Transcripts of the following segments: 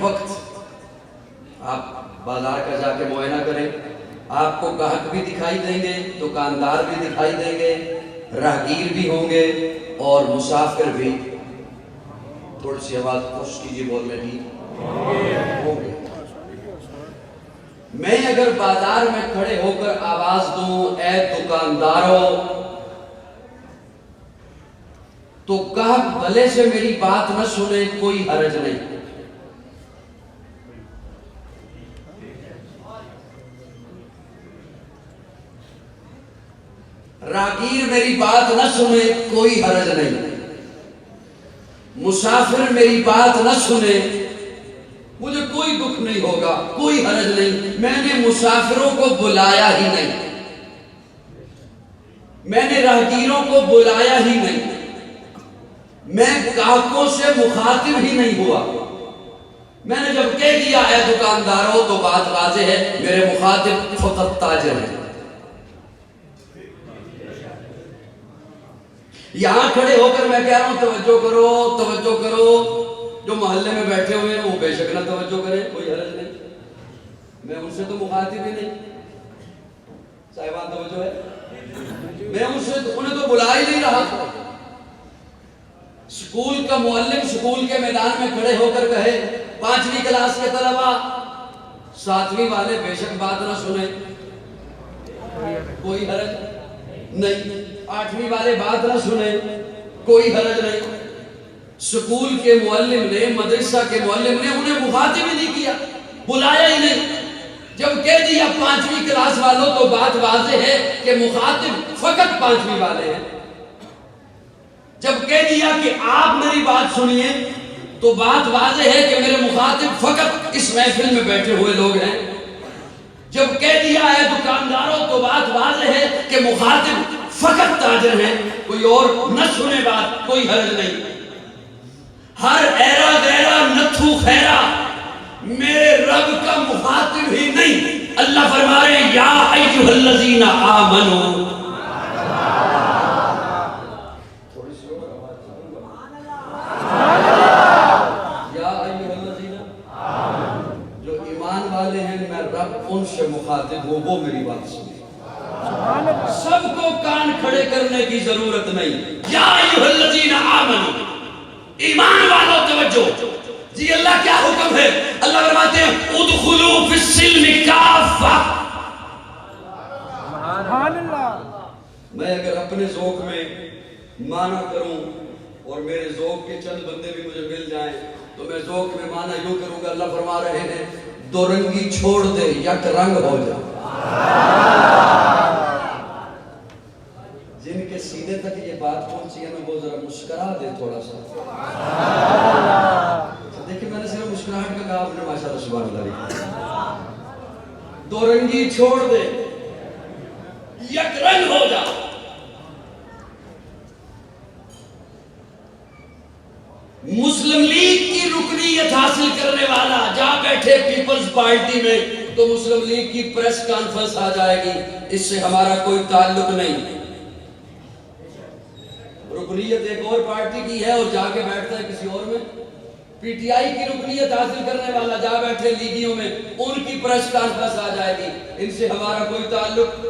وقت آپ بازار کا جا کے معائنہ کریں، آپ کو گاہک بھی دکھائی دیں گے، دکاندار بھی دکھائی دیں گے، راہگیر بھی ہوں گے اور مسافر بھی۔ تھوڑی سی آواز خوش کیجیے بولنے کی ہوں گے۔ میں اگر بازار میں کھڑے ہو کر آواز دوں اے دکانداروں، تو گاہک بھلے سے میری بات نہ سنے، کوئی حرج نہیں۔ راہگیر میری بات نہ سنے، کوئی حرج نہیں۔ مسافر میری بات نہ سنے، مجھے کوئی دکھ نہیں ہوگا، کوئی حرج نہیں۔ میں نے مسافروں کو بلایا ہی نہیں، میں نے راہگیروں کو بلایا ہی نہیں، میں گاہکوں سے مخاطب ہی نہیں ہوا۔ میں نے جب کہہ دیا اے دکانداروں تو بات واضح ہے، میرے مخاطب فقط تاجر ہیں۔ یہاں کھڑے ہو کر میں کہہ رہا ہوں توجہ کرو، توجہ کرو۔ جو محلے میں بیٹھے ہوئے ہیں وہ بے شک نہ توجہ کریں، کوئی حرج نہیں، میں ان سے تو مخاطب ہی نہیں۔ صاحبان توجہ ہے، میں ان سے انہیں تو بلا ہی نہیں رہا۔ سکول کا معلم سکول کے میدان میں کھڑے ہو کر کہے 5ویں کلاس کے طلبہ 7ویں والے بے شک بات نہ سنیں، کوئی حرج نہیں۔ 8ویں والے بات نہ سنیں، کوئی حرج نہیں۔ سکول کے معلم نے، مدرسہ کے معلم نے انہیں مخاطب ہی نہیں کیا، بلایا ہی نہیں۔ جب کہہ دیا 5ویں کلاس والوں تو بات واضح ہے کہ مخاطب فقط 5ویں والے ہیں۔ جب کہہ دیا کہ آپ میری بات سنیے تو بات واضح ہے کہ میرے مخاطب فقط اس محفل میں بیٹھے ہوئے لوگ ہیں۔ جب کہہ دیا ہے دکانداروں تو بات واضح ہے کہ مخاطب فقط تاجر ہیں، کوئی اور نہ سنے بات، کوئی حرج نہیں۔ ہر ایرا غیرا نتھو خیرا میرے رب کا مخاطب ہی نہیں۔ اللہ فرما رہے ہیں یا ایھا الذین آمنو، جو ایمان والے ہیں میں رب ان سے مخاطب ہوں، وہ میری بات سنیں۔ سب کو کان کھڑے کرنے کی ضرورت نہیں۔ یا ایھا الذین آمنو، ایمان والوں توجہ۔ جی اللہ کیا حکم ہے؟ اللہ فرماتے ہیں ادخلوا فی السلم کافہ۔ سبحان اللہ۔ میں اگر اپنے ذوق میں معنی کروں اور میرے ذوق کے چند بندے بھی مجھے مل جائیں تو میں ذوق میں معنی یوں کروں گا، اللہ فرما رہے ہیں دو رنگی چھوڑ دے یک رنگ ہو جا۔ جن کے سینے تک یہ بات پہنچی ہے نا وہ ذرا مسکرا دے تھوڑا سا۔ دیکھیں میں نے صرف مسکراہٹ کا کہا، آپ نے ماشاءاللہ سبحان اللہ۔ دو رنگی چھوڑ دے یک رنگ ہو جا۔ مسلم لیگ کی رکنیت حاصل کرنے والا جا بیٹھے پیپلز پارٹی میں تو مسلم لیگ کی پریس کانفرنس آ جائے گی، اس سے ہمارا کوئی تعلق نہیں۔ رکنیت ایک اور پارٹی کی ہے اور جا کے بیٹھتا ہے کسی اور میں۔ پی ٹی آئی کی رکنیت حاصل کرنے والا جا بیٹھے لیگیوں میں، ان کی پریس کانفرنس آ جائے گی، ان سے ہمارا کوئی تعلق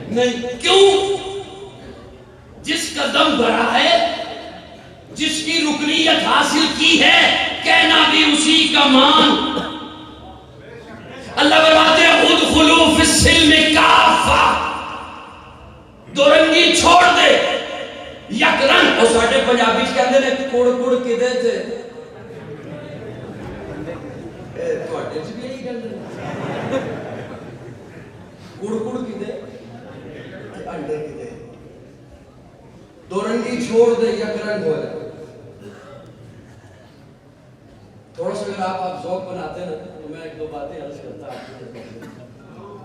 نہیں۔ کیوں؟ جس کا دم بھرا ہے، جس کی رکنیت حاصل کی ہے، کہنا بھی اسی کا مان۔ اللہ فرماتے ہیں ادخلوا فی السلم کافہ، دو رنگی چھوڑ دے یک رنگ۔ اور ساڑھے پنجابی کے اندر نے کڑ کڑ کے دے تھے، توڑے سے بھی یہی کہتے ہیں کڑ کڑ کی دے انڈے کی دے، دو رنگی چھوڑ دے یک رنگ ہو جائے۔ تھوڑا سا اگر آپ ذوق بناتے نا تو میں ایک دو باتیں عرض کرتا ہوں۔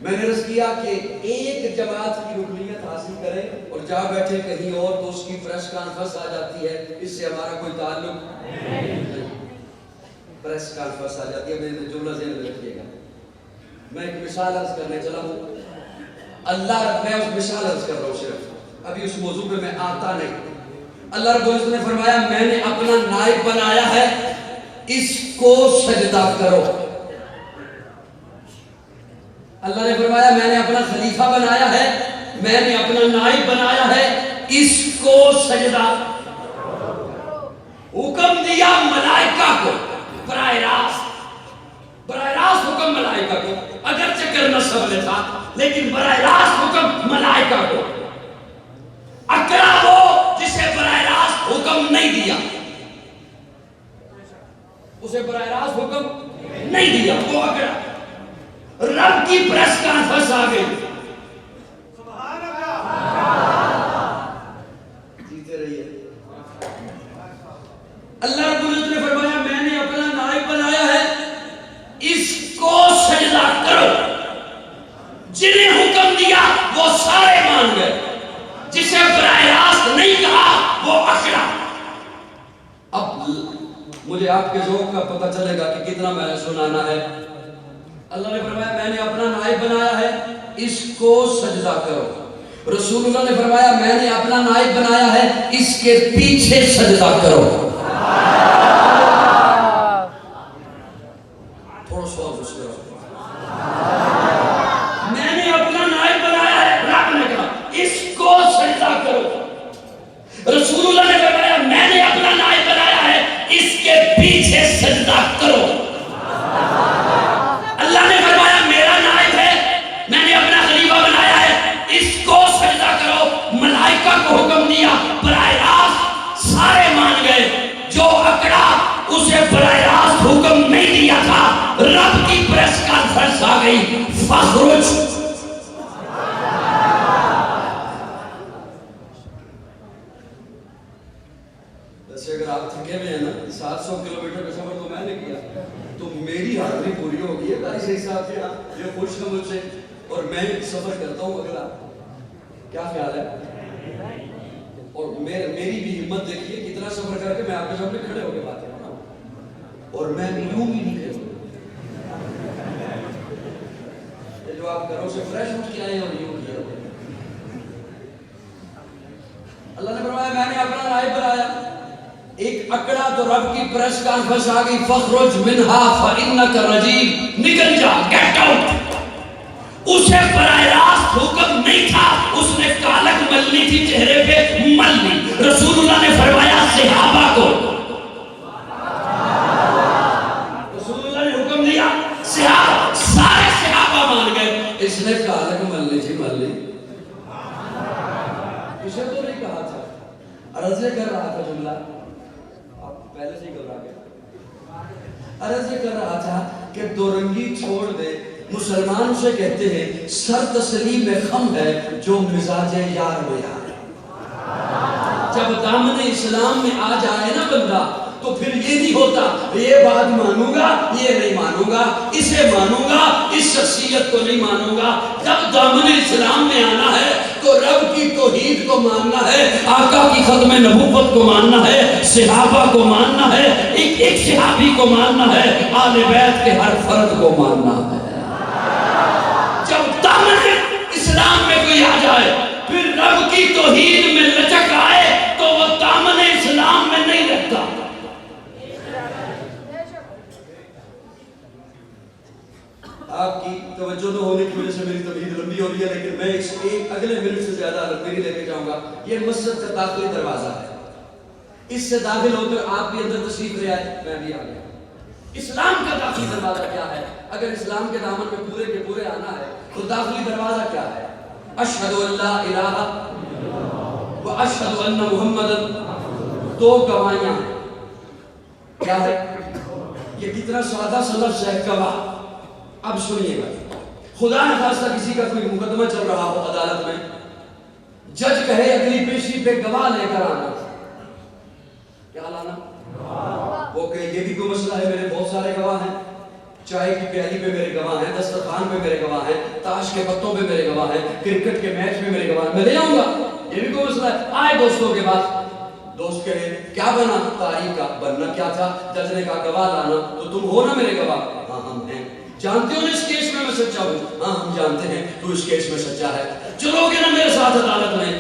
میں نے عرض کیا کہ ایک جماعت کی رکنیت حاصل کرے اور جا بیٹھے کہیں اور تو اس کی پریس کانفرنس آ جاتی ہے، اس سے ہمارا کوئی تعلق نہیں۔ پریس کانفرنس آ جاتی ہے، میں نے جملہ ذہن میں رکھیے گا۔ میں ایک مثال عرض کرنے چلا ہوں، اللہ میں اس مثال عرض کر رہا ہوں، صرف ابھی اس موضوع پہ میں آتا نہیں۔ اللہ رب العزت نے فرمایا میں نے اپنا نائب بنایا ہے اس کو سجدہ کرو. اللہ نے فرمایا میں نے اپنا خلیفہ بنایا ہے, میں نے اپنا نائب بنایا ہے, اس کو سجدہ. حکم دیا ملائکہ کو براہ راست حکم ملائکہ کو, اگرچہ کرنا سب نے تھا لیکن براہ راست حکم ملائکہ کو. اکڑا وہ جسے براہ راست حکم نہیں دیا, اسے براہ راست حکم نہیں دیا, وہ اکڑا. رب کی پریس کانفرنس آ گئی. جیتے رہیے. اللہ رب العزت نے فرمایا میں نے اپنا نائب بنایا ہے, اس کو سجدہ کرو. جنہیں حکم دیا وہ سارے مان گئے, جسے براہ راست نہیں کہا وہ اکڑا. اب مجھے آپ کے ذوق کا پتہ چلے گا کہ کتنا میں نے سنانا ہے. اللہ نے فرمایا میں نے اپنا نائب بنایا ہے, اس کو سجدہ کرو. رسول اللہ نے فرمایا میں نے اپنا نائب بنایا ہے, اس کے پیچھے سجدہ کرو. تھوڑا سا میں نے اپنا نائب بنایا ہے, رب نے کہا اس کو سجدہ کرو. رسول اللہ نے فرمایا میں نے اپنا نائب بنایا ہے, اس کے پیچھے سجدہ کرو. اللہ نے فرمایا میرا نائب ہے, میں نے اپنا خلیفہ بنایا ہے, اس کو سجدہ کرو. ملائکہ کو حکم دیا, براہ راست سارے مان گئے. جو اکڑا اسے براہ راست حکم نہیں دیا تھا, رب کی پریس کانفرنس آ گئی. فخرج. ویسے اگر آپ تھکے ہوئے ہیں نا, 700 کلومیٹر کا سفر تو میں نے کیا, تو میری حاضری پوری ہوگی ہے گاڑی سے حساب سے. یہ خوش ہے مجھ سے اور میں سفر کرتا ہوں اگلا. کیا خیال ہے؟ اور میری بھی ہمت دیکھیے کتنا سفر کر کے میں آپ کے سامنے کھڑے ہو کے بات کر رہا ہوں, اور میں یوں بھی نہیں کہوں جو آپ گھروں سے فریش اٹھ کے آئے اور یوں کیا. اللہ نے فرمایا میں نے اپنا نائب بنایا. ایک اکڑا تو رب کی پریس کانفرنس آ گئی. فخرج منہا فإنک رجیم. نکل جا, گیٹ آؤٹ. اسے براہ راست حکم نہیں تھا, اس نے کالک ملنی تھی چہرے پہ, مل لی. رسول اللہ نے فرمایا صحابہ کو, رسول اللہ نے حکم دیا, صحابہ سارے صحابہ مان گئے. اس نے کالک ملنی تھی, مل لی. اسے تو نہیں کہا تھا, عرض کر رہا تھا جملہ, آپ پہلے سے ہی گھبرا گئے. عرض کر رہا تھا کہ دو رنگی چھوڑ دے. مسلمان اسے کہتے ہیں سر تسلیم خم ہے جو مزاج یار میں آئے. جب دامن اسلام میں آ جائے نا بندہ, تو پھر یہ نہیں ہوتا یہ بات مانوں گا, یہ نہیں مانوں گا, اسے مانوں گا, اس شخصیت کو نہیں مانوں گا. جب دامن اسلام میں آنا ہے تو رب کی توحید کو ماننا ہے, آقا کی ختم نبوت کو ماننا ہے, صحابہ کو ماننا ہے, ایک ایک صحابی کو ماننا ہے, آل بیت کے ہر فرد کو ماننا ہے. جب دامن اسلام میں کوئی آ جائے پھر رب کی توحید میں لچک آئے تو وہ دامن اسلام میں نہیں رہتا. آپ کی توجہ نہ ہونے کی وجہ سے میری تمہید لمبی ہو رہی ہے, لیکن میں اس ایک اگلے منٹ سے زیادہ نہیں لے کے جاؤں گا. یہ مسجد کا داخلی دروازہ ہے, اس سے داخل ہو کر آپ بھی اندر تشریف لے آئے, میں بھی آ گیا. اسلام کا داخلی دروازہ کیا ہے؟ اگر اسلام کے دامن میں پورے کے پورے آنا ہے تو داخلی دروازہ کیا ہے؟ اشہد ان لا الہ و اشہد ان محمد. دو گواہیاں ہیں. کیا ہے یہ؟ کتنا سادہ سا لفظ ہے, گواہ. اب سنیے گا, خدا نہ خواستہ کسی کا کوئی مقدمہ چل رہا ہو عدالت میں, جج کہے اگلی پیشی پہ گواہ لے کر آنا. کیا لانا؟ وہ کہ یہ بھی کوئی مسئلہ ہے, میرے بہت سارے گواہ ہیں, چائے کی پیالی پہ میرے گواہ ہیں, دسترخوان پہ میرے گواہ ہیں, تاش کے پتوں پہ میرے گواہ ہیں, کرکٹ کے میچ میں میرے گواہ ہیں, میں لے آؤں گا. یہ بھی کوئی مسئلہ ہے. آئے دوستوں کے پاس, دوست کہے کیا بنا؟ تاریخ کا. بننا کیا تھا؟ جج نے کہا گواہ لانا. تو تم ہو نا میرے گواہ؟ ہاں ہم ہیں. جانتے ہو نا اس کیس میں سچا ہوں؟ ہاں ہم جانتے ہیں تو اس کیس میں سچا ہے. چلو گے نا میرے ساتھ عدالت میں؟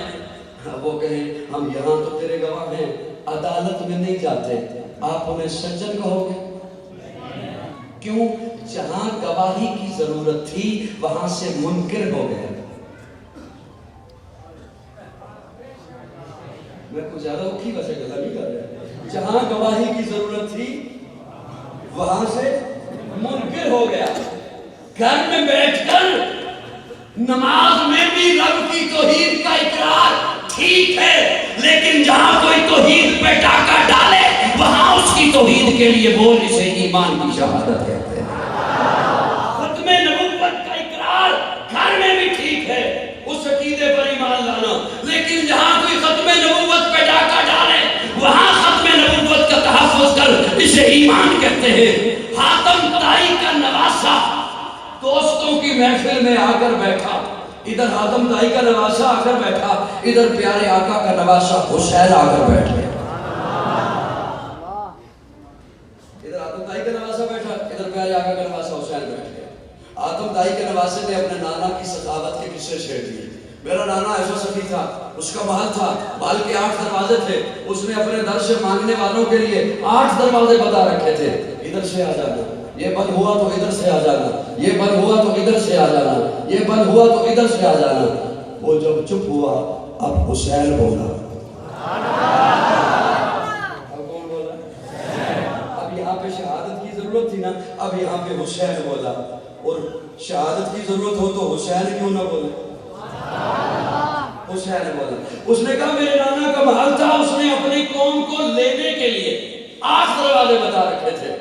وہ کہیں ہم یہاں تو تیرے گواہ ہیں, عدالت میں نہیں جاتے. آپ انہیں سجن کہو گے؟ کیوں؟ جہاں گواہی کی ضرورت تھی وہاں سے منکر ہو گیا۔ میں کچھ زیادہ اوکھی ویسے گلا نہیں کر رہا، جہاں گواہی کی ضرورت تھی وہاں سے منکر ہو گیا۔ گھر میں بیٹھ کر نماز میں بھی رب کی توحید کا اقرار ٹھیک ہے، لیکن جہاں کوئی توحید پہ ڈاکہ ڈالے وہاں اس کی توحید کے لیے بول اسے ایمان کی شہادت کہتے ہیں۔ ختم نبوت کا اقرار گھر میں بھی ٹھیک ہے، اس عقیدے پر ایمان لانا، لیکن جہاں کوئی ختم نبوت پہ ڈاکہ ڈالے وہاں ختم نبوت کا تحفظ کر اسے ایمان کہتے ہیں۔ حاتم طائی کا نواسہ دوستوں کی محفل میں آ کر بیٹھا، ادھر حاتم طائی کا نواسہ آ کر بیٹھا، ادھر پیارے آقا کا نواسہ حسین آ کر بیٹھ گیا۔ ادھر حاتم طائی کا نواسہ بیٹھا، ادھر پیارے آقا کا نواسہ حسین بیٹھ گیا۔ حاتم طائی کے نواسے نے اپنے نانا کی سخاوت کے قصے چھیڑ دیے۔ میرا نانا ایسا سخی تھا، اس کا محل تھا، محل کے 8 دروازے تھے، اس نے اپنے در سے مانگنے والوں کے لیے 8 دروازے بتا رکھے تھے، ادھر سے آ جانا، یہ بند ہوا تو ادھر سے آ جانا، یہ بند ہوا تو ادھر سے آ جانا، یہ بند ہوا تو ادھر سے آ جانا۔ وہ جب چپ ہوا اب حسین بولا۔ اب کون بولا؟ اب یہاں پہ شہادت کی ضرورت تھی نا، اب یہاں پہ حسین بولا، اور شہادت کی ضرورت ہو تو حسین کیوں نہ بولے؟ حسین بولا۔ اس نے کہا میرے نانا کا محل تھا، اس نے اپنی قوم کو لینے کے لیے 8 دروازے بتا رکھے تھے۔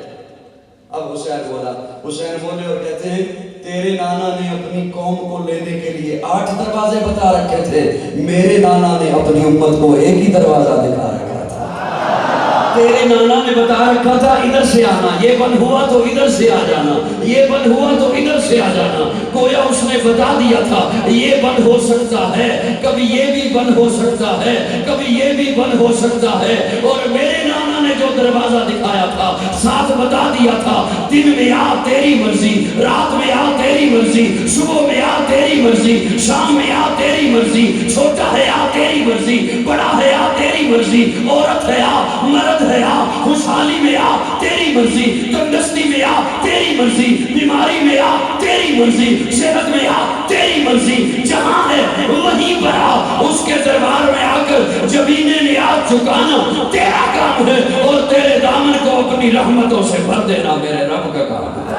اب حسین بولا، حسین بولے اور کہتے ہیں تیرے نانا نے اپنی قوم کو لینے کے لیے 8 دروازے بتا رکھے تھے، میرے نانا نے اپنی امت کو ایک ہی دروازہ دکھا رکھا تھا۔ تیرے نانا نے بتا رکھا تھا ادھر سے آنا، یہ بند ہوا تو ادھر سے آ جانا، یہ بند ہوا تو ادھر سے آ جانا۔ گویا اس نے بتا دیا تھا یہ بند ہو سکتا ہے، کبھی یہ بھی بند ہو سکتا ہے، کبھی یہ بھی بند ہو سکتا ہے۔ اور میرے نانا نے جو دروازہ دکھایا تھا ساتھ بتا دیا تھا دن میں آ تیری مرضی، رات میں آ تیری مرضی، صبح میں آ تیری مرضی، شام میں آ تیری مرضی، چھوٹا ہے آ تیری مرضی، بڑا ہے آ تیری مرضی، عورت ہے آ، مرد ہے آ، خوشحالی میں آ تیری مرضی، تندرستی میں آ تیری مرضی، بیماری میں آ تیری مرضی، صحت میں آ تیری مرضی، جہاں ہے وہیں پر آ، اس کے دربار میں آ کر جبینے نیاز چکانا تیرا کام ہے، اور تیرے دامن کو اپنی رحمتوں سے بھر دینا میرے رب کا کام ہے۔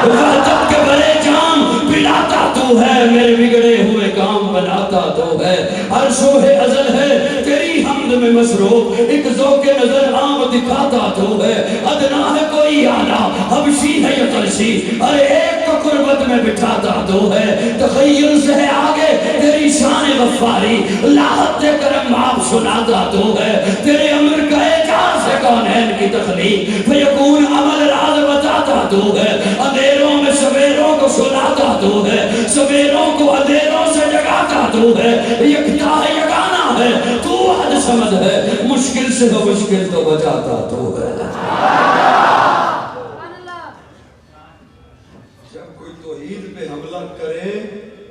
وحدت کے بڑے جام پلاتا تو ہے، میرے بگڑے ہوئے کام بناتا تو ہے، ہر شوہ ازل ہے تیری حمد میں مصروف، ایک ذوق نظر عام دکھاتا تو ہے، ادنا ہے کوئی اعلیٰ حبشی ہے یا ترشی، ہر ایک کو قربت میں بٹھاتا تو ہے، تخیل سے ہے آگے تیری شان غفاری، لاحت کرم آپ سناتا تو ہے، تیرے امر کا اعجاز ہے کونین کی تخلیق، فیکون عمل راز بتاتا تو ہے، اندھیروں میں سویروں کو سلاتا تو ہے، سویروں کو اندھیروں سے جگاتا تو ہے، یکتا ہے یگانا ہے تو حد سمجھ ہے، مشکل سے ہو مشکل تو بچاتا تو ہے۔ جب کوئی توحید پہ حملہ کرے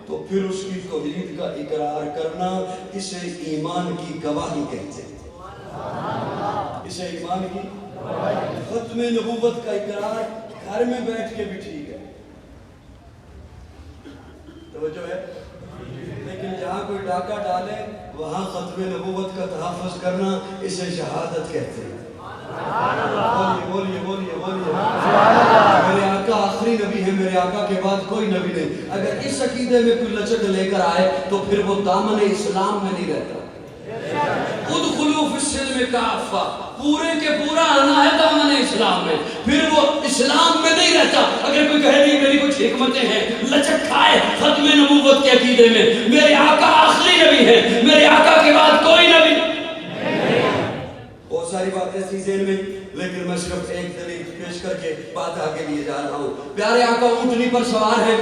تو پھر اس کی توحید کا اقرار کرنا اسے ایمان کی گواہی کہتے ہیں۔ اسے ایمان کی ختم نبوت کا اقرار گھر میں بیٹھ کے بھی ٹھیک ہے، توجہ ہے، لیکن جہاں کوئی ڈاکہ ڈالے وہاں ختم نبوت کا تحفظ کرنا اسے شہادت کہتے ہیں۔ بولیے بولیے بولیے بولیے۔ میرے آقا آخری نبی ہے، میرے آقا کے بعد کوئی نبی نہیں۔ اگر اس عقیدے میں کوئی لچک لے کر آئے تو پھر وہ دامن اسلام میں نہیں رہتا۔ ادخلوا فی السلم کافہ، پورے کے پورا آنا ہے دامن اسلام میں، پھر وہ اسلام میں نہیں رہتا۔ اگر کوئی کہے نہیں میری کچھ حکمتیں ہیں، لچک کھائے ختم نبوت کے عقیدے میں، میرے آقا آخری نبی ہے، میرے آقا کے بعد کوئی نبی نہیں۔ بہت ساری باتیں تھی ذہن میں، لیکن میں صرف ایک دلیل پیش کر کے بات آگے لیے جا رہا ہوں۔ پیارے آقا اونٹنی پر سوار ہے،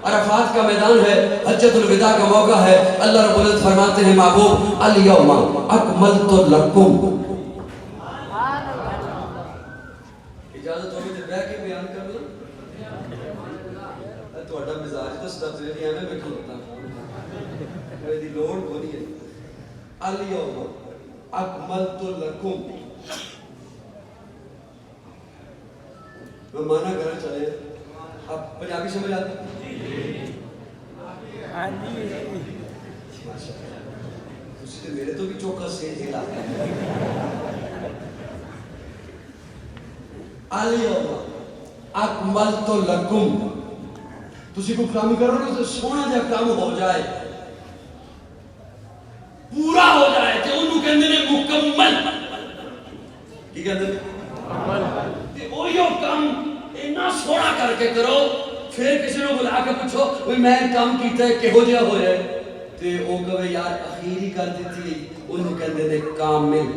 عرفات کا میدان ہے، حجۃ الوداع کا موقع ہے، اللہ رب العزت فرماتے ہیں محبوب الیوم اکملت لکم، اجازت ہوگی تو بیٹھ کے بیان کر لوں؟ تھوڑا مزاج تو ستاتے ہیں میں کھلوتا ہوں، میری لوڑ بولی ہے۔ الیوم اکملت لکم، میں مانا کرنا چلے آپ پنجابی سمجھ آتے ہیں؟ میرے تو بھی چوکا سے ہی لاتا ہے الیوم اکملت لکم تسی کو کام کرو نا تو سونا جا کام ہو جائے پورا ہو جائے کہ انہوں کہندے نے مکمل کی کہندے نے اوہیو کام اتنا سونا کر کے کرو پھر کسی نے بلا کے پوچھو میں کام کیتا ہے کہ ہو جائے ہو جائے تے او کہے یار اخیری کر دیتی انہوں کہندے نے کامل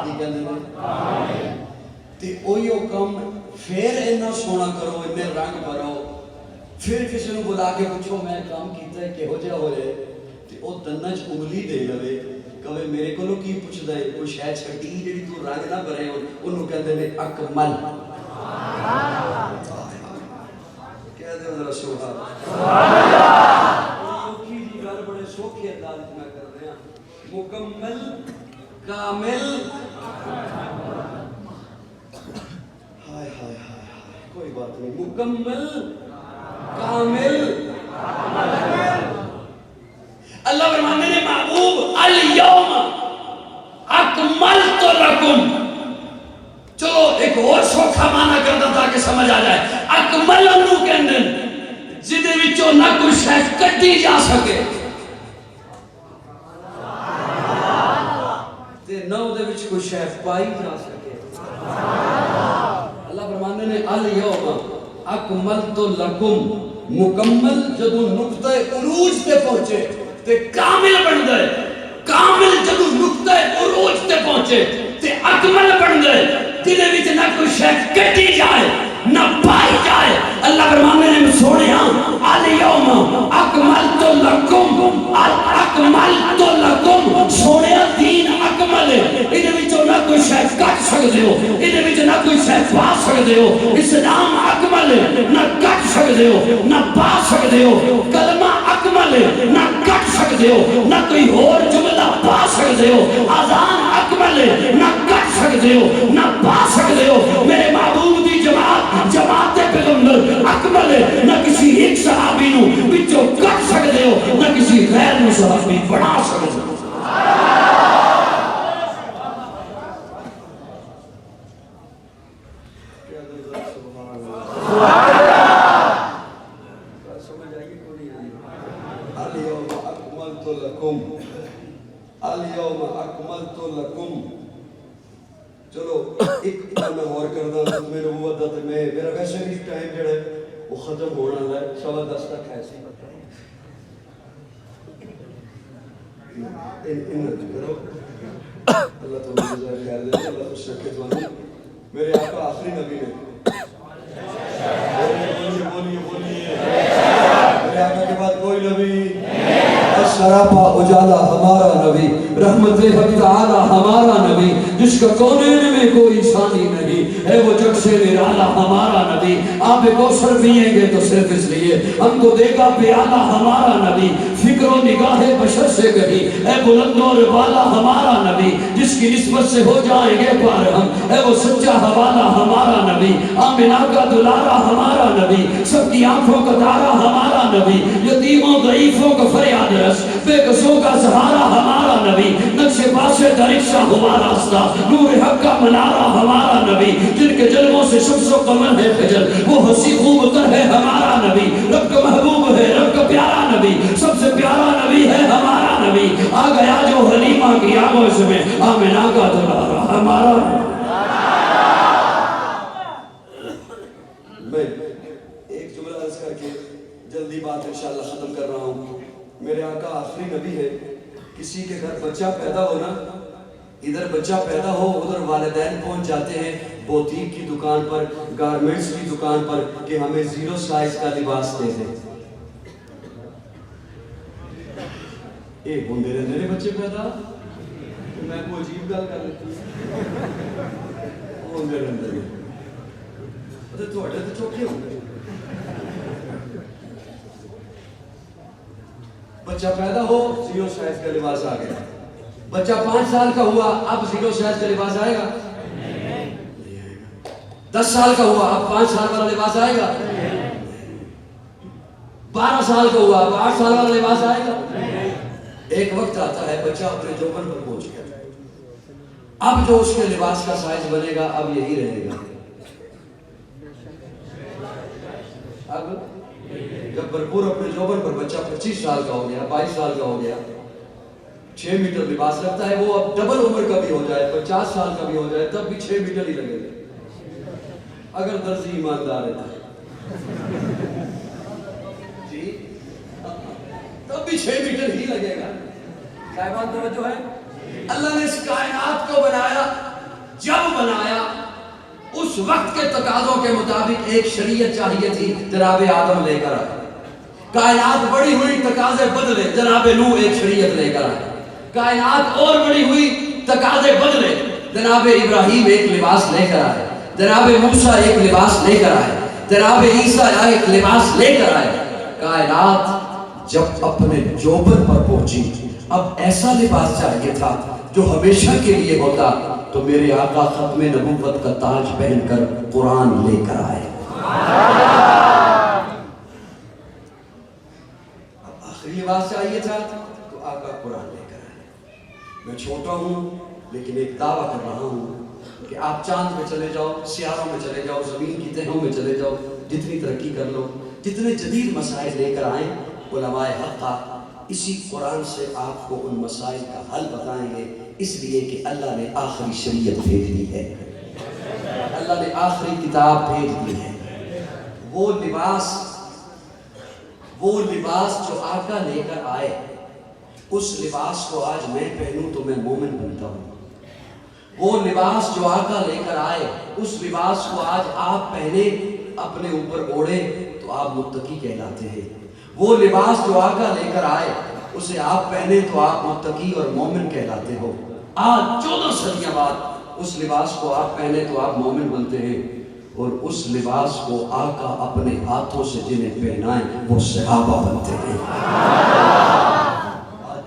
کی کہندے نے تے اوہیو کام پھر اتنا سونا کرو اتنے رنگ بھرو پھر کسی نے بلا کے پوچھو میں کام کیتا ہے کہ ہو جائے ہو جائے تے او دنج انگلی دے لوے کہے میرے کو کی پوچھدا ہے کوئی شے چھٹی جڑی تو رنگ نہ بھرے انہوں کہندے نے اکمل کہہ دے ذرا سبحان اللہ کی دی گل بڑے سوکھے انداز میں کر رہے ہیں مکمل کامل ہائے ہائے ہائے کوئی بات نہیں مکمل کامل اللہ فرمانے نے محبوب الیوم اکملت لکم چلو ایک اور سوکھا معنی کرتا تاکہ سمجھ آ جائے اکمل انہوں کے اندر جدے وچوں نہ کوئی شے کٹی جا سکے تے نہ دے وچ کوئی شے پائی جا سکے اللہ فرمانے نے الیوم اکملت لکم مکمل جدو نقطہ عروج تے پہنچے تے کامل بن گئے کامل جدو نقطہ عروج تے پہنچے تے اکمل بن گئے تیرے وچ نہ کوئی شے کٹی جائے نہ پائی جائے اللہ فرمانے نے سونیا الیوم اکملت لکم اکملت لکم سونیا دین اکمل ہے ادھے وچوں نہ کوئی شے کٹ سکدے ہو ادھے وچ نہ کوئی شے پا سکدے ہو اسلام اکمل ہے نہ کٹ سکدے ہو نہ پا سکدے ہو کلمہ اکمل ہے نہ کٹ سکدے ہو نہ کوئی اور جملہ پا سکدے ہو اذان اکمل ہے نہ کٹ سکدے ہو نہ پا سکدے ہو میرے محبوب دی جماعت پیغمبر اکمل ہے نہ کسی ایک صحابی نو وچوں کٹ سکدے ہو نہ کسی غیر نو صحابی بنا سکدے ہو الیوم اکملت لکم چلو ایک میں اور کردہ میرے نبوت دا میرا ویسے بھی ٹائم جڑا ہے وہ ختم ہونا ہے 10:15 تک ہے سی کرو اللہ تو مجھے خیر دے اللہ خوش رکھے تو میرے آقا آخری نبی نے بولیے میرے آقا کے بعد کوئی نبی سراپا اجالا ہمارا نبی رحمت حق تعالی ہمارا نبی جس کا کونین میں کوئی ثانی نہیں ہے وہ جگ سے نرالا ہمارا نبی آپ کوثر پیئیں گے تو صرف اس لیے ہم کو دے گا پیالہ ہمارا نبی فکر و نگاہ بشر سے کہی اے بلند اور بالا ہمارا نبی جس کی نسبت سے ہو جائیں گے پار ہم اے وہ سچا حوالہ ہمارا نبی آمنہ کا دلارہ ہمارا نبی سب کی آنکھوں کا تارہ ہمارا نبی یتیموں ضعیفوں کا فریاد رس بے قصوں کا سہارا ہمارا نبی نقش پاس درشہ ہوا راستہ نور حق کا منارہ ہمارا نبی جن کے جلووں سے شمس و قمر ہے خجل وہ ہنسی خوب تر ہے ہمارا نبی رب کا محبوب ہے رب کا پیارا نبی سب سے پیارا نبی ہے ہمارا نبی آ گیا جو حلیمہ کی آگوش میں آمنہ کا دلارہ ہمارا میں ایک جملہ عرض کر کے جلدی بات انشاءاللہ ختم کر رہا ہوں میرے آقا آخری نبی ہے کسی کے گھر بچہ پیدا ہونا ادھر بچہ پیدا ہو ادھر والدین پہنچ جاتے ہیں بوتیک کی دکان پر گارمنٹس کی دکان پر کہ ہمیں 0 سائز کا لباس دے دیں ایک بندے رہے میرے بچے پیدا میں کوئی عجیب گل کر لیتی بندے رہے تو اٹھے تو چوکے ہوں گے بچہ پیدا ہو 0 سائز کا لباس آ گیا بچہ 5 سال کا ہوا اب 0 سائز کا لباس آئے گا 10 سال کا ہوا اب 5 سال والا لباس آئے گا؟ 12 سال کا ہوا اب 8 سال والا لباس آئے گا؟ ایک وقت آتا ہے بچہ اپنے جوبن پر پہنچ گیا، اب جو اس کے لباس کا سائز بنے گا اب یہی رہے گا۔ اب جب بھرپور اپنے جوبن پر بچہ 25 سال کا ہو گیا، 22 سال کا ہو گیا، 6 میٹر لباس لگتا ہے، وہ اب ڈبل عمر کا بھی ہو جائے، 50 سال کا بھی ہو جائے، تب بھی 6 میٹر ہی لگے گا اگر درزی ایماندار ہے جی، تب بھی 6 میٹر ہی لگے گا۔ کیا بات توجہ ہے؟ اللہ نے اس کائنات کو بنایا، جب بنایا اس وقت کے تقاضوں کے مطابق ایک شریعت چاہیے تھی، جناب آدم لے کر آئے۔ کائنات بڑی ہوئی، تقاضے بدلے، جناب نوح ایک شریعت لے کر آئے۔ کائنات اور بڑی ہوئی، تقاضے بدلے، جناب ابراہیم ایک لباس لے کر آئے، جناب موسیٰ ایک لباس لے کر آئے، جناب عیسیٰ ایک لباس لے کر آئے۔ کائنات جب اپنے جوبن پر پہنچی، اب ایسا لباس چاہیے تھا جو ہمیشہ کے لیے ہوتا، تو میرے آقا ختم نبوت کا تاج پہن کر قرآن لے کر آئے۔ اب آخری لباس چاہیے تھا تو آقا قرآن لے کر آئے۔ میں چھوٹا ہوں لیکن ایک دعویٰ کر رہا ہوں کہ آپ چاند میں چلے جاؤ، سیاروں میں چلے جاؤ، زمین کی تہوں میں چلے جاؤ، جتنی ترقی کر لو، جتنے جدید مسائل لے کر آئیں، علماء حقہ اسی قرآن سے آپ کو ان مسائل کا حل بتائیں گے، اس لیے کہ اللہ نے آخری شریعت بھیج دی ہے، اللہ نے آخری کتاب بھیج دی ہے۔ وہ لباس جو آقا لے کر آئے، اس لباس کو آج میں پہنوں تو میں مومن بنتا ہوں۔ وہ لباس جو آقا لے کر آئے، اس لباس کو آج آپ پہنے، اپنے اوپر اوڑے تو آپ متقی کہلاتے ہیں۔ وہ لباس جو آقا لے کر آئے، اسے آپ پہنے تو آپ متقی اور مومن کہلاتے ہو۔ آج 14 صدیاں بعد اس لباس کو آپ پہنے تو آپ مومن بنتے ہیں، اور اس لباس کو آقا اپنے ہاتھوں سے جنہیں پہنائیں وہ صحابہ بنتے ہیں۔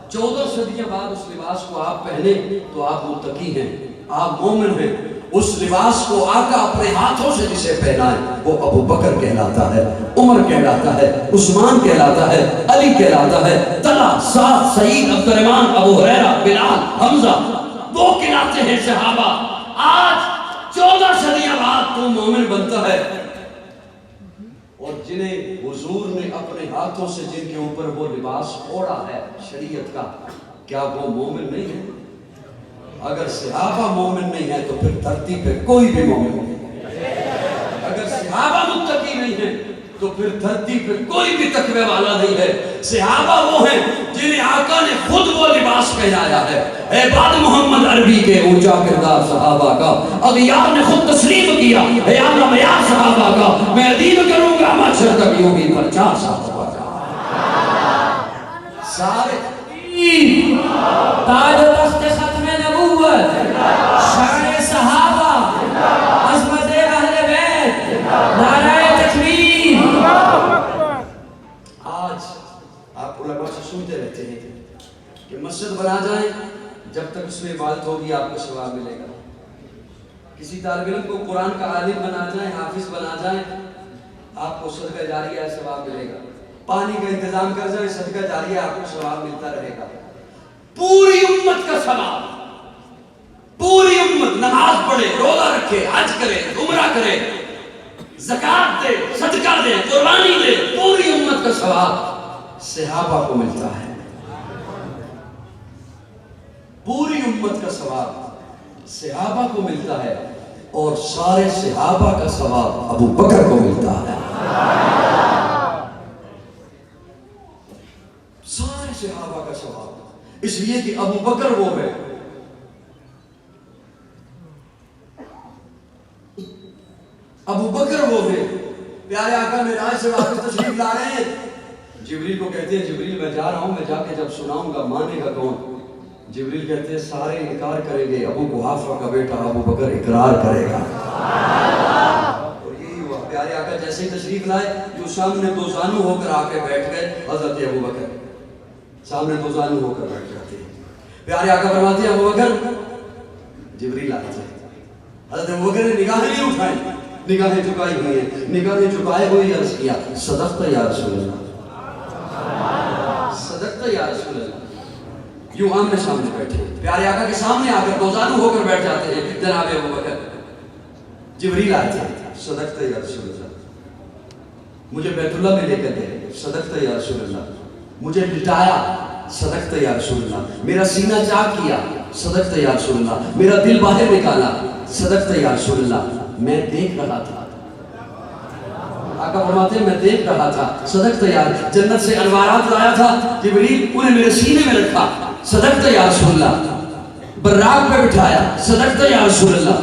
14 صدیاں بعد اس لباس کو آپ پہنے تو آپ متقی ہیں، آپ مومن ہیں۔ اس لباس کو آقا اپنے ہاتھوں سے جسے پہنائے وہ ابو بکر کہلاتا ہے، عمر کہلاتا ہے، عثمان کہلاتا ہے، علی کہلاتا ہے، طلحہ، سعد، سعید، عبد الرحمن، ابو ہریرہ، بلال، حمزہ، وہ کہلاتے ہیں صحابہ۔ آج 14 صدیاں بعد تو مومن بنتا ہے، اور جنہیں حضور نے اپنے ہاتھوں سے جن کے اوپر وہ لباس اوڑا ہے شریعت کا، کیا وہ مومن نہیں ہے؟ اگر صحابہ مومن نہیں ہے تو پھر دھرتی پہ کوئی بھی مومن نہیں ہے۔ اگر صحابہ متقی نہیں ہے تو پھر دھرتی پہ کوئی بھی تقوی والا نہیں ہے۔ صحابہ وہ ہیں جنہیں آقا نے خود وہ لباس پہنایا ہے۔ اے بعد محمد عربی کے اونچا کردار صحابہ کا، اغیار نے خود تسلیم کیا، اے آقا معیار صحابہ کا، میں ادیب کروں گا محشر تک یوں ہی پرچار صحابہ کا۔ سارے تاج و تخت ختم نبوت، شان صحابہ، عظمت اہل بیت، نعرہ تکبیر۔ آج آپ علماء سے سنتے رہتے ہیں کہ مسجد بنا جائیں، جب تک اس میں عبادت ہوگی آپ کو ثواب ملے گا۔ کسی طالب علم کو قرآن کا عالم بنا جائیں، حافظ بنا جائیں، آپ کو صدقہ جاریہ ثواب ملے گا۔ پانی کا انتظام کر جائیں، صدقہ جاریہ آپ کو ثواب ملتا رہے گا۔ پوری امت کا ثواب، پوری امت نماز پڑھے، روزہ رکھے، حج کرے، عمرہ کرے، زکوٰۃ دے، صدقہ دے، قربانی دے، پوری امت کا ثواب صحابہ کو ملتا ہے۔ پوری امت کا ثواب صحابہ کو ملتا ہے، اور سارے صحابہ کا ثواب ابو بکر کو ملتا ہے۔ سارے صحابہ کا ثواب، اس لیے کہ ابو بکر وہ ہے، ابو بکر وہ ہے۔ پیارے آقا معراج سے واپس تشریف لا رہے ہیں، جبریل کو کہتے ہیں جبریل میں جا رہا ہوں، میں جا کے جب سناؤں گا مانے گا کون؟ جبریل کہتے ہیں سارے انکار کریں گے، ابو قحافہ کا بیٹا ابو بکر اقرار کرے گا۔ اور یہی ہوا، پیارے آقا جیسے ہی تشریف لائے، جو سامنے دو زانو ہو کر آ کے بیٹھ گئے، حضرت ابو بکر سامنے دو زانو ہو کر بیٹھ جاتے ہیں۔ پیارے آقا فرماتے ہیں ابو بکر، جبریل آتے ہیں، حضرت ابو بکر نے نگاہیں نہیں اٹھائیں، نگاہیں چکائی ہوئی ہیں، نگاہیں چکائے ہوئی عرض کیا صدقت یا رسول اللہ، صدقت یا رسول اللہ. یوں آمنے سامنے بیٹھے، پیارے آقا کے سامنے آ کر دوزانو ہو کر بیٹھ جاتے ہیں جناب ابوبکر. جبریل آتے ہیں، صدقت یا رسول اللہ، مجھے بیت اللہ میں لے کر گئے، صدقت یا رسول اللہ، مجھے لٹایا، صدقت یا رسول اللہ، میرا سینہ چاک کیا، صدقت یا رسول اللہ، میرا دل باہر نکالا، صدقت یا رسول اللہ. میں دیکھ رہا تھا، آقا فرماتے ہیں میں دیکھ رہا تھا، صدقت یا، جنت سے انوارات لایا تھا جبریل، انہیں میرے سینے میں رکھا، صدقت یا رسول اللہ. براق پہ بٹھایا، صدقت یا رسول اللہ.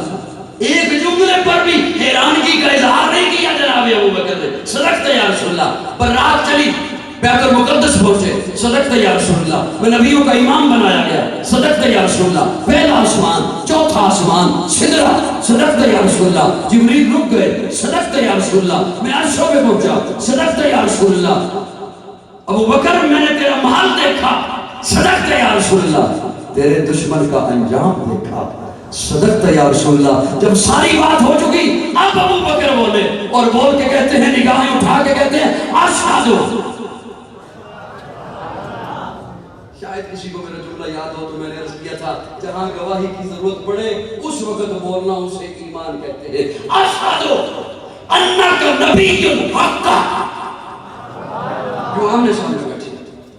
ایک جملے پر بھی حیرانگی کا اظہار نہیں کیا جناب ابوبکر نے، صدقت یا رسول اللہ. براق چلی، بیت المقدس پہنچے، صدقت یا رسول اللہ. میں نبیوں کا امام بنایا گیا، صدقت یا رسول اللہ. پہلا آسمان، چوتھا آسمان، سدرہ، صدقت یا رسول اللہ. جبریل رک گئے، صدقت یا رسول اللہ. میں عرشوں پہ پہنچا، صدقت یا رسول اللہ. ابوبکر میں نے تیرا محل دیکھا، صدقت یا رسول اللہ. تیرے دشمن کا انجام دیکھا، صدقت یا رسول اللہ. جب ساری بات ہو چکی اب ابوبکر بولے اور بول کے کہتے ہیں، نگاہیں اٹھا کے کہتے ہیں اشہدو. شاید کسی کو میرا جملہ یاد ہو تو میں نے عرض کیا تھا، جہاں گواہی کی ضرورت پڑے اس وقت بولنا اسے ایمان کہتے ہیں. اشہدو انک نبی حق. جو ہم نے سامنے بیٹھے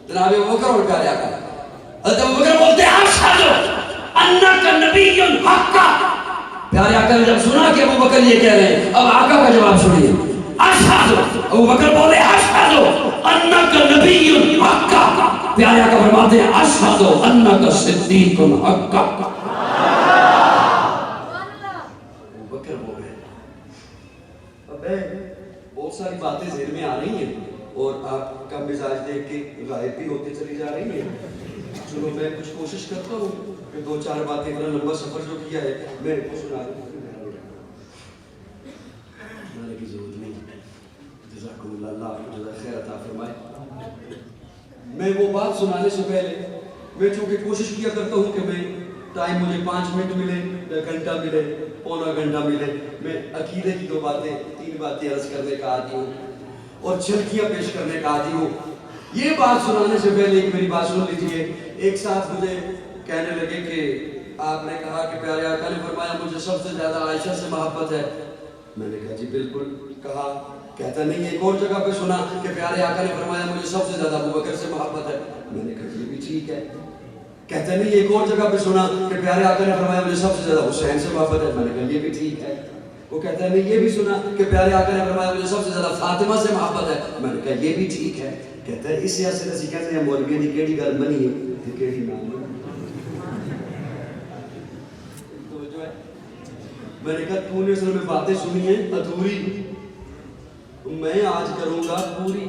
جناب ابوبکر اور پیارے آقا، حضرت ابوبکر بولتے ہیں اشہدو انک نبی حق. پیارے آقا نے جب سنا کہ ابوبکر یہ کہہ رہے ہیں، اب آقا کا جواب سنیے. اشہدو، ابوبکر بولے اشہدو انک نبی حق. پیارے آقا فرماتے ہیں اشہدو انک صدیق حق. ابوبکر بولے. اب بہت ساری باتیں ذہن میں آ رہی ہیں اور آپ کا مزاج دیکھ کے غائب بھی ہوتے چلی جا رہی ہیں. چلو میں کچھ کوشش کرتا ہوں کہ دو چار باتیں، اتنا لمبا سفر جو کیا ہے میں کو سنا دوں. سنانے کی ضرورت نہیں، جزاکم اللہ، اللہ آپ کو جزائے خیر عطا فرمائے. میں وہ بات سنانے سے پہلے میں چونکہ کوشش کیا کرتا ہوں کہ میں ٹائم مجھے 5 منٹ ملے یا گھنٹہ ملے، پونا گھنٹہ ملے، میں عقیدے کی 2 باتیں 3 باتیں عرض کرنے کا عادی ہوں اور جھلکیاں پیش کرنے کا عادی ہوں. یہ بات سنانے سے پہلے ایک میری بات سن لیجئے. ایک ساتھ مجھے کہنے لگے کہ آپ نے کہا کہ پیارے آقا نے فرمایا مجھے سب سے زیادہ عائشہ سے محبت ہے. میں نے کہا جی بالکل کہا. کہتا نہیں. ایک اور جگہ پہ سنا کہ پیارے آقا نے فرمایا مجھے سب سے زیادہ ابوبکر سے محبت ہے. میں نے کہا یہ بھی ٹھیک ہے. کہتا نہیں. ایک اور جگہ پہ سنا کہ پیارے آقا نے فرمایا مجھے سب سے زیادہ حسین سے محبت ہے. میں نے کہا یہ بھی ٹھیک ہے. وہ کہتا ہے نہیں. یہ بھی سنا کہ پیارے آقا نے فرمایا مجھے سب سے زیادہ فاطمہ سے محبت ہے. میں نے کہا یہ بھی ٹھیک ہے. کہتا ہے اس سیاست سے کہتے ہیں مولوی دی کیڑی گل بنی ہے تے کیڑی نہ. میں نے کہا تو نے اصل میں باتیں سنی ہیں ادھوری، میں آج کروں گا پوری.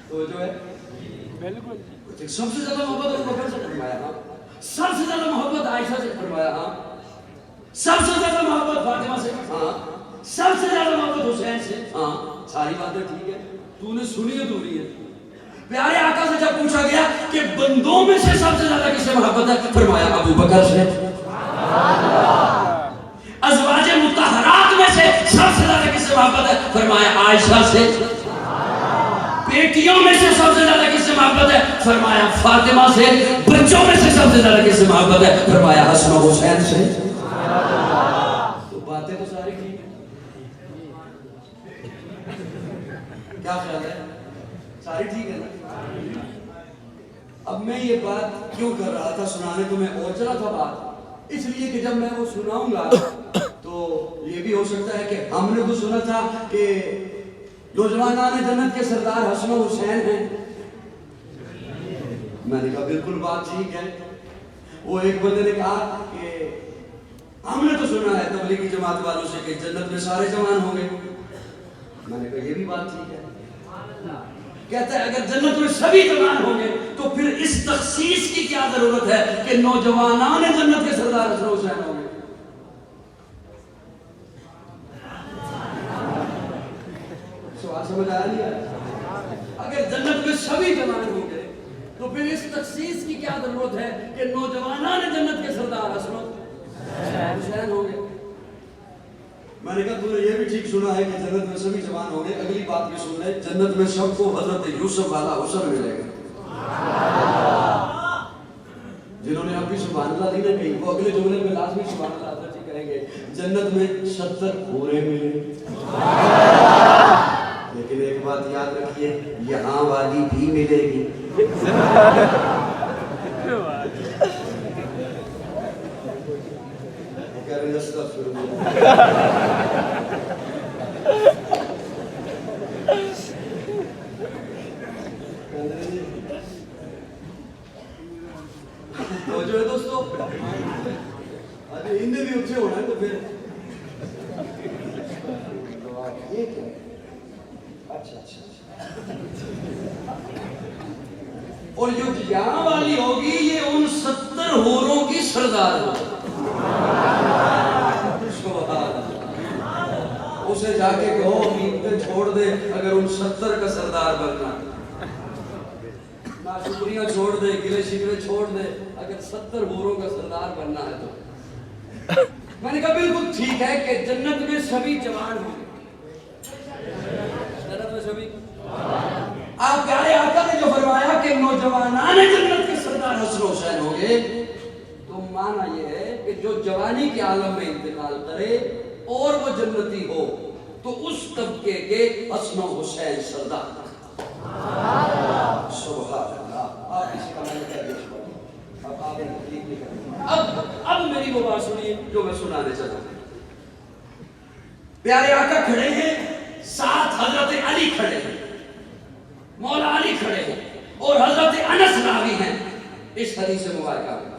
تو جو ہے بالکل سب سے زیادہ محبت ابوبکر سے فرمایا ہاں، سب سے زیادہ محبت عائشہ سے فرمایا ہاں، سب سے زیادہ محبت فاطمہ سے ہاں، سب سے زیادہ محبت حسین سے ہاں. ساری باتیں ٹھیک ہے، تو نے سنی ادھوری ہے. پیارے آقا سے جب پوچھا گیا کہ بندوں میں سے سب سے زیادہ کس سے محبت ہے، فرمایا ابوبکر سے. ازواج مطہرات میں سے سب سے زیادہ کس سے محبت ہے، فرمایا عائشہ سے. بیٹیوں میں سے سب سے زیادہ کس سے محبت ہے، فرمایا فاطمہ سے. بچوں میں سے سب سے زیادہ کس سے محبت ہے، فرمایا حسن و حسین سے. تو باتیں تو ساری ٹھیک ہیں. کیا خیال ہے، ساری ٹھیک ہے نا؟ اب میں یہ بات کیوں کر رہا تھا، سنانے تو میں اور چلا تھا بات، اس لیے کہ جب میں وہ سناؤں گا تو یہ بھی ہو سکتا ہے کہ ہم نے تو سنا تھا کہ نوجوانان جنت کے سردار حسن و حسین ہیں. میں نے کہا بالکل بات ٹھیک ہے. وہ ایک بندے نے کہا کہ ہم نے تو سنا ہے تبلیغی جماعت والوں سے کہ جنت میں سارے جوان ہوں گے. میں نے کہا یہ بھی بات ٹھیک ہے. کہتا ہے اگر جنت میں سبھی جوان ہوں گے تو پھر اس تخصیص کی کیا ضرورت ہے کہ نوجوانان جنت کے سردار حسن و حسین ہوں گے. سوال سمجھ آیا نہیں؟ اگر جنت میں سبھی جوان ہوں گے تو پھر اس تخصیص کی کیا ضرورت ہے کہ نوجوانان جنت کے سردار حسن و حسین ہوں گے. میں نے کہا تو نے یہ بھی ٹھیک سنا ہے کہ جنت میں سبھی جوان ہوں گے. اگلی بات بھی سن لے, جنت میں سب کو حضرت یوسف والا حسن ملے گا. جنہوں نے ابھی سبحان اللہ نہیں نہ کہی, وہ اگلے جملے میں لازمی سبحان اللہ حضرت جی کہیں گے. جنت میں 70 پورے ملیں گے. لیکن ایک بات یاد رکھیے, یہاں والی بھی ملے گی. تو جو ہے دوستو, ہندی بھی اچھے ہونا ہے تو پھر یہ کیا ہے؟ اچھا. اور جو یہاں والی ہوگی یہ ان 70 حوروں کی سردار ہوگی. اسے جا کے کہو امید چھوڑ دے اگر ان 70 کا سردار بننا, ناشکریاں چھوڑ دے, گلے شکوے چھوڑ دے, اگر 70 حوروں کا سردار بننا ہے تو. میں نے کہا بالکل ٹھیک ہے کہ جنت میں سبھی جوان ہوں گے. جنت میں سبھی, آپ پیارے آقا نے جو فرمایا کہ نوجوانان جنت کے سردار حسن حسین ہوں گے, تو معنی یہ ہے کہ جو جوانی کے عالم میں انتقال کرے اور وہ جنتی ہو تو اس طبقے کے حسن و حسین سردار. سبحان اللہ. آپ اس کا میں کہہ دیا. اب آپ نے تکلیف نہیں کریں. اب میری وہ بات سنیے جو میں سنانے چاہتا ہوں. پیارے آقا کھڑے ہیں, ساتھ حضرت علی کھڑے ہیں, مولا علی کھڑے ہیں, اور حضرت انس راوی ہیں اس حدیث مبارکہ میں.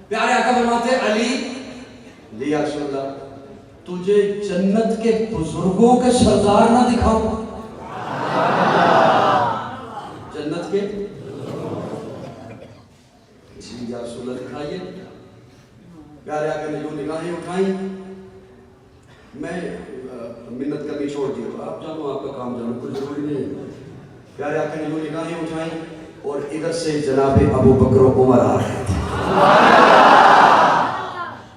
پیارے آقا فرماتے ہیں علی لیا رسول اللہ, تجھے جنت کے بزرگوں کے سردار نہ دکھاؤں؟ جنت کے اس لیے یا رسول اللہ دکھائیے. پیارے آقا نے جو نگاہیں اٹھائیں, میں منت کرنی چھوڑ دی, آپ جانو آپ کا کام جانو, کچھ ضروری نہیں ہے. پیارے آقا نے جو نگاہیں اٹھائیں اور ادھر سے جناب ابو بکر و عمر آ رہے تھے.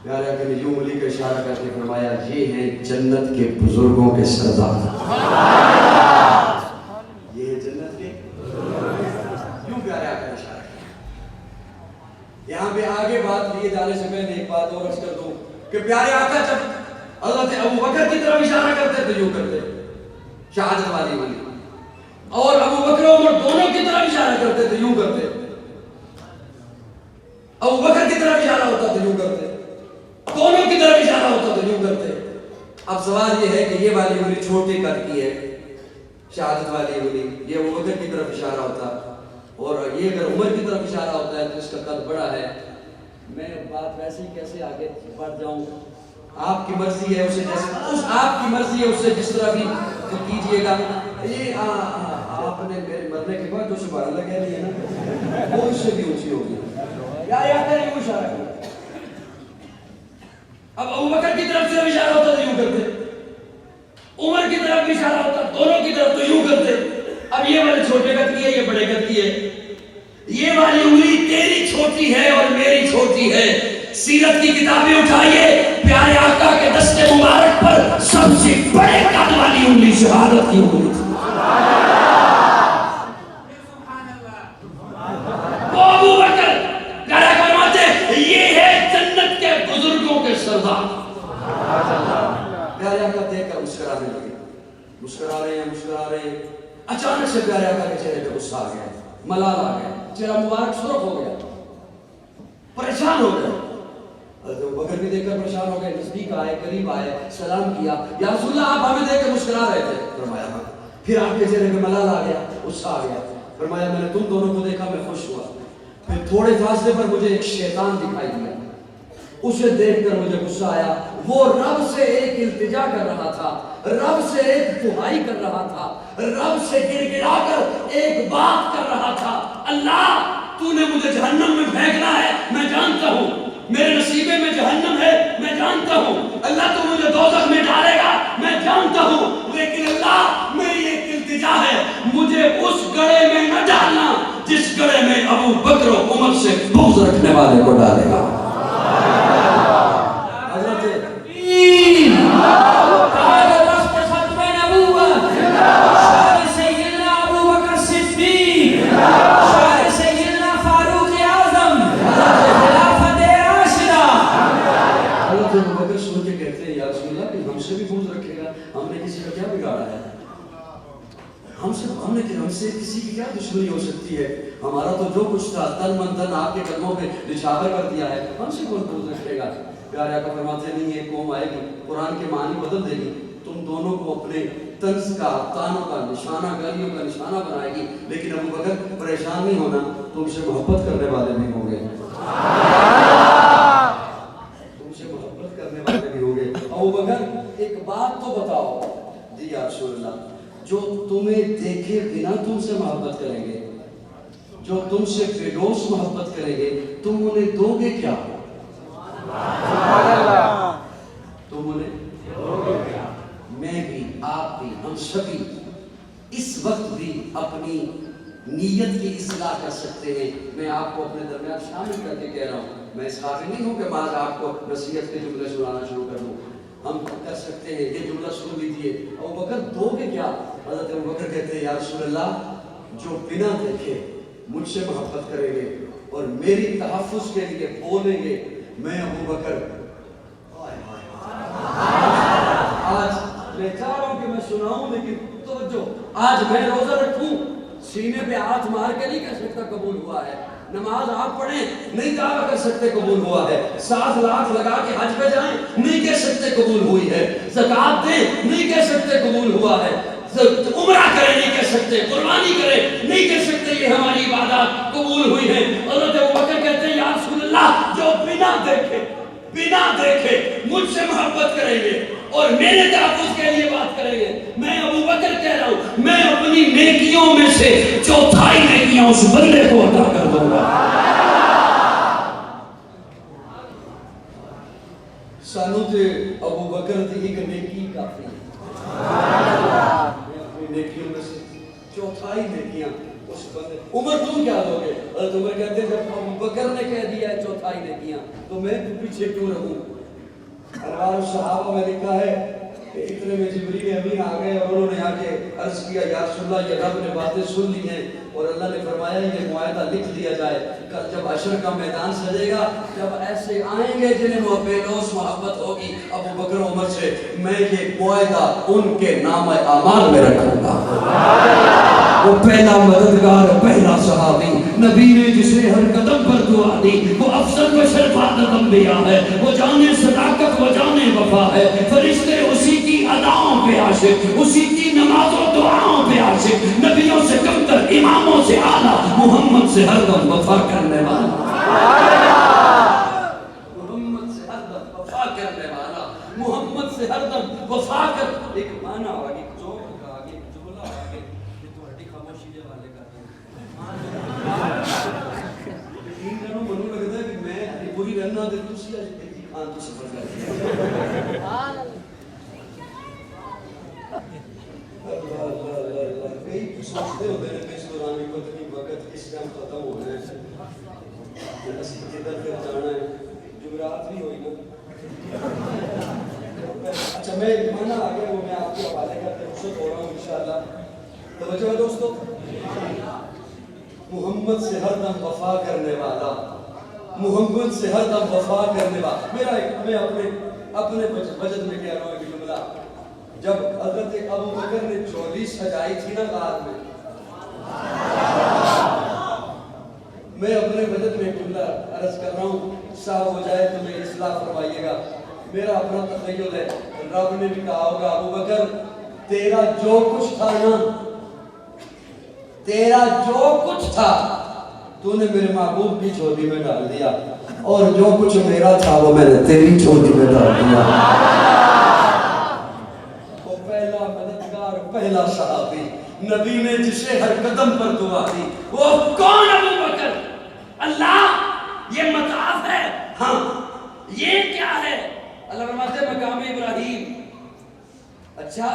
پیارے آقا نے یوں انگلی کا اشارہ کر کے فرمایا یہ ہیں جنت کے بزرگوں کے سردار. یہ ہے جنت کے, یوں پیارے آقا نے اشارہ کیا. یہاں پہ آگے بات لیے جانے سے پہلے ایک بات اور عرض کر دوں کہ پیارے آقا جب حضرت ابو بکر کی طرف اشارہ کرتے تو یوں کرتے شہادت والی والی, اور ابو بکر و عمر دونوں کی طرف اشارہ کرتے تو یوں کرتے. ابو بکر کی طرف اشارہ ہوتا تو یوں کرتے, دونوں کی طرف اشارہ ہوتا تو یوں کرتے. اب سوال یہ ہے کہ یہ والی انگلی چھوٹی قد کی ہے, شہادت والی انگلی, یہ ابو بکر کی طرف اشارہ ہوتا, اور یہ اگر عمر کی طرف اشارہ ہوتا ہے تو اس کا قد بڑا ہے. میں بات ویسے ہی کیسے آگے بڑھ جاؤں, آپ کی مرضی ہے, اسے جیسے آپ کی مرضی ہے اسے جس طرح بھی کیجئے گا. یہ آپ نے میرے مرنے کے بعد جو سبحان اللہ کہہ دیا نا, وہ اس سے بھی اونچی ہوگی. یا کریں یوں اشارہ کریں. اب ابو بکر کی طرف سے اشارہ ہوتا تو یوں کرتے, عمر کی طرف بھی اشارہ ہوتا, دونوں کی طرف تو یوں کرتے. اب یہ والے چھوٹے قد کی ہے, یہ بڑے قد کی ہے. یہ والی انگلی تیری چھوٹی ہے اور میری چھوٹی ہے. سیرت کی کتابیں اٹھائیے, پیارے آقا کے دست مبارک پر سب سے بڑے قد والی انگلی شہادت کی انگلی تھی. وہ ابو بکر کہا فرماتے یہ ہے جنت کے بزرگوں کے سردار. پیارے آقا دیکھ کر مسکرانے لگے, مسکرا رہے ہیں. اچانک سے پیارے آقا کے چہرے پہ غصہ آ گیا, ملال آ گیا, چہرہ مبارک سرخ ہو گیا, پریشان ہو گیا. حضرت ابو بکر بھی دیکھ کر پریشان ہو گئے, نزدیک آئے, قریب آئے, سلام کیا. یا رسول اللہ آپ ہمیں دیکھ کر مسکرا رہے تھے. فرمایا ہاں. پھر آپ کے چہرے پہ ملال آ گیا, غصہ آ گیا. فرمایا میں نے تم دونوں کو دیکھا, میں خوش ہوا. پھر تھوڑے فاصلے پر مجھے ایک شیطان دکھائی دیا, اسے دیکھ کر مجھے غصہ آیا. وہ رب سے ایک التجا کر رہا تھا, رب سے ایک دعائی کر رہا تھا, رب سے گر گرا کر ایک بات کر رہا تھا. اللہ تو نے مجھے جہنم میں پھینکنا ہے, میں جانتا ہوں, میرے نصیبے میں جہنم ہے, میں جانتا ہوں. اللہ تو مجھے دوزخ میں ڈالے گا, میں جانتا ہوں, لیکن اللہ میری ایک التجا ہے, مجھے اس گڑھے میں نہ ڈالنا جس گڑھے میں ابو بکر و عمر سے بغض رکھنے والے کو ڈالے گا. ہم سے کسی کی کیا دشمنی ہو سکتی ہے؟ ہمارا تو جو کچھ تھا تن من دھن آپ کے قدموں پہ نچھاور کر دیا ہے، ہم سے کون بغض رکھے گا؟ پیارے آقا فرماتے نہیں ایک قوم آئے گی قرآن کے معنی بدل دے گی، تم دونوں کو اپنے طنز کا تانوں کا نشانہ گالیوں کا نشانہ بنائے گی، لیکن ابو بکر پریشان نہیں ہونا، تم سے محبت کرنے والے نہیں ہوں گے، تم سے محبت کرنے والے نہیں ہوں گے۔ ابو بکر ایک بات تو بتاؤ جی یا رسول اللہ، جو تمہیں دیکھے بنا تم سے محبت کریں گے، جو تم سے بےلوث محبت کریں گے، تم انہیں دو گے کیا؟ تم انہیں دو گے کیا؟ میں بھی آپ بھی ہم سبھی اس وقت بھی اپنی نیت کی اصلاح کر سکتے ہیں۔ میں آپ کو اپنے درمیان شامل کر کے کہہ رہا ہوں، میں اس قابل نہیں ہوں کہ بعد آپ کو نصیحت کے جملے سنانا شروع کر دوں، ہم کر سکتے ہیں۔ یہ جملہ سن لیجیے، ابو بکر دو گے کیا؟ حضرت ابو بکر کہتے ہیں یا رسول اللہ، جو بنا دیکھے مجھ سے محبت کریں گے اور میری تحفظ کے لیے بولیں گے، میں ابو بکر آج میں چاہ رہا ہوں کہ میں سناؤں، لیکن توجہ، آج میں روزہ رکھوں، سینے پہ ہاتھ مار کے نہیں کہہ سکتا قبول ہوا ہے، نماز آپ پڑھیں نہیں دعویٰ کر سکتے قبول ہوا ہے، 7 لاکھ لگا کے حج پہ جائیں نہیں کہہ سکتے قبول ہوئی ہے، زکوٰۃ دیں نہیں کہہ سکتے قبول ہوا ہے، عمرہ کریں نہیں کہہ سکتے، قربانی کریں نہیں کہہ سکتے یہ ہماری عبادات قبول ہوئی ہیں۔ حضرت ابوبکر کہتے ہیں یا رسول اللہ، جو بنا دیکھے مجھ سے محبت کریں گے اور میرے تحفظ کے لیے بات کریں گے، میں ابوبکر کہہ رہا ہوں، میں اپنی نیکیوں میں سے چوتھائی نیکیاں اس بندے کو عطا کر دوں گا۔ سانو تے ابوبکر دی ایک نیکی کافی ہے، اپنی نیکیوں میں سے چوتھائی نیکیاں اس بندے۔ عمر تم کیا دو گے؟ حضرت عمر کہتے ہیں جب ابوبکر نے کہہ دیا ہے چوتھائی نیکیاں تو میں پیچھے کیوں رہوں؟ انوار الصحابہ میں لکھا ہے کہ اتنے میں جبریل امین آ گئے اور انہوں نے آ کے عرض کیا یا رسول اللہ، یہ رب نے باتیں سن لی ہیں اور اللہ نے فرمایا یہ معاہدہ لکھ دیا جائے، کل جب حشر کا میدان سجے گا، جب ایسے آئیں گے جنہیں بےلوث محبت ہوگی ابو بکر عمر سے، میں یہ معاہدہ ان کے نام اعمال میں رکھوں گا۔ وہ پہلا مددگار، پہلا صحابی، نبی نے جسے ہر قدم پر دعا دی، وہ افضل بشر فاضل انبیاء ہے، وہ جانے صداقت و جانے وفا ہے، فرشتے اسی کی اداؤں پہ عاشق، اسی کی نماز و دعاؤں پہ عاشق، نبیوں سے کمتر، اماموں سے اعلیٰ، محمد سے ہر دم وفا کرنے والا، محمد سے ہر دم وفا کرنے والا، محمد سے ہر دم وفا کر۔ ایک معنی آگے چوک آگے جملہ آگے یہ تو ہٹی خاموشی جب والے کرتے ہیں جنہوں منو لگتا ہے کہ میں ہری پوری رہنا دے دوسری آج دیکھی خان تو سفر کرتی ہے۔ اللہ کئی سوچتے ہوتے ہیں کہ اس دوران میں قدمی وقت اس ٹائم ختم ہونا ہے، اسی جدر پھر جانا ہے، جمعرات بھی ہوئی نا۔ اچھا میں مانا آگے وہ میں آپ کے حوالے کرتے رخصت ہو رہا ہوں انشاءاللہ۔ توجہ ہے دوستو، محمد سے ہر دم وفا کرنے والا، محمد سے ہر دم وفا کرنے والا۔ میرا میں اپنے بجٹ میں کہہ رہا ہوں کہ جملہ، جب حضرت ابو بکر نے چولی سجائی تھی نا غار میں اپنے بجٹ میں جملہ عرض کر رہا ہوں، صاحب ہو جائے تو میں اصلاح فرمائیے گا، میرا اپنا تخیل ہے، رب نے بھی کہا ہوگا ابو بکر تیرا جو کچھ تھا نا، تیرا جو کچھ تھا تو نے میرے محبوب کی جھولی میں ڈال دیا، اور جو کچھ میرا تھا وہ میں نے تیری جھولی میں ڈال دیا۔ وہ پہلا مددگار، پہلا صحابی، نبی نے جسے ہر قدم پر دعا دی، وہ کون ابو بکر؟ اللہ یہ مطاف ہے، ہاں یہ کیا ہے؟ اللہ فرماتے ہیں مقام ابراہیم، اچھا